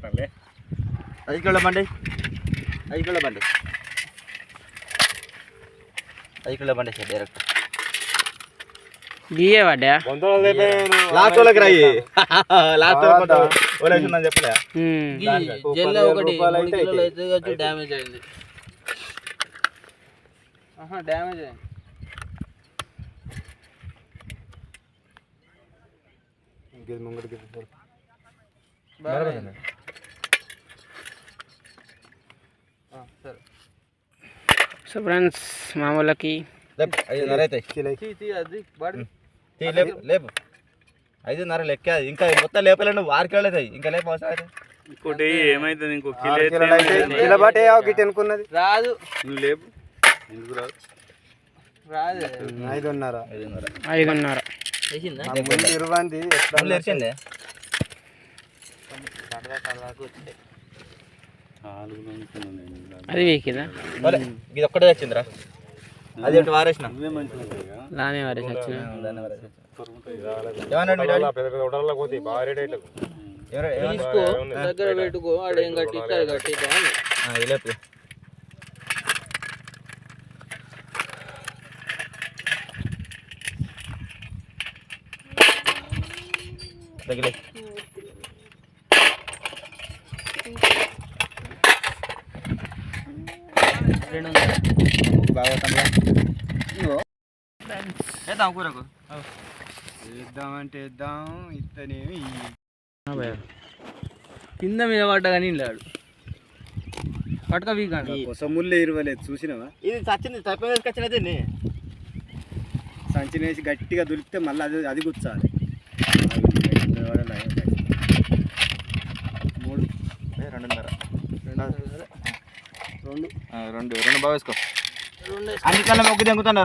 కొట్టాలి 5 కిలోల బండి 5 కిలోల బండి 5 కిలోల బండి సార్ డైరెక్ట్ గీయే పడ్డా లాస్ట్ వాళ్ళకి రాయి లాస్ట్ వాళ్ళకి చెప్పలే జెల్ ఒకటి 3 కిలోలు అయితే డ్యామేజ్ అయింది డ్యామేజ్ అయింది సరే సో ఫ్రెండ్స్ మామూలకి 5:30 అవుతాయి అది బాడీ లేపు 5:30 లెక్క ఇంకా మొత్తం లేపలే నువ్వు 6 కిలోలు అవుతాయి ఇంకా లేపు అవసరం ఇంకోటి ఏమైతుంది ఇంకో కిలో బాటే గిట్ అనుకున్నది రాదు నువ్వు లేపు ఎందుకు రాదు రాదు 5:30 వేసిందా 20 ఎరిచిండే అది వీకిదా ఇది ఒక్కటే వచ్చిందిరా అది ఒకటి వారేసిన దానే వారి సచ్చిన తీసుకో దగ్గర పెట్టుకో ఆడేం కట్టి ఇక్కడ కట్టి లేపు తగిలే బాగా వేద్దాం కూరకు వేద్దామంటే వేద్దాం ఇత్తనేమి కింద మీద పడ్డా కానీ ఇల్లాడు పట్టుక వీకండి ముళ్ళే ఇరవలేదు చూసినావా ఇది చచ్చింది తప్ప వేసుకొచ్చినది సంచి వేసి గట్టిగా దొరికితే మళ్ళీ అది గుచ్చాలి 2 బాగా వేసుకో అన్నికల్లా మొగ్గు తెంగుతున్నారు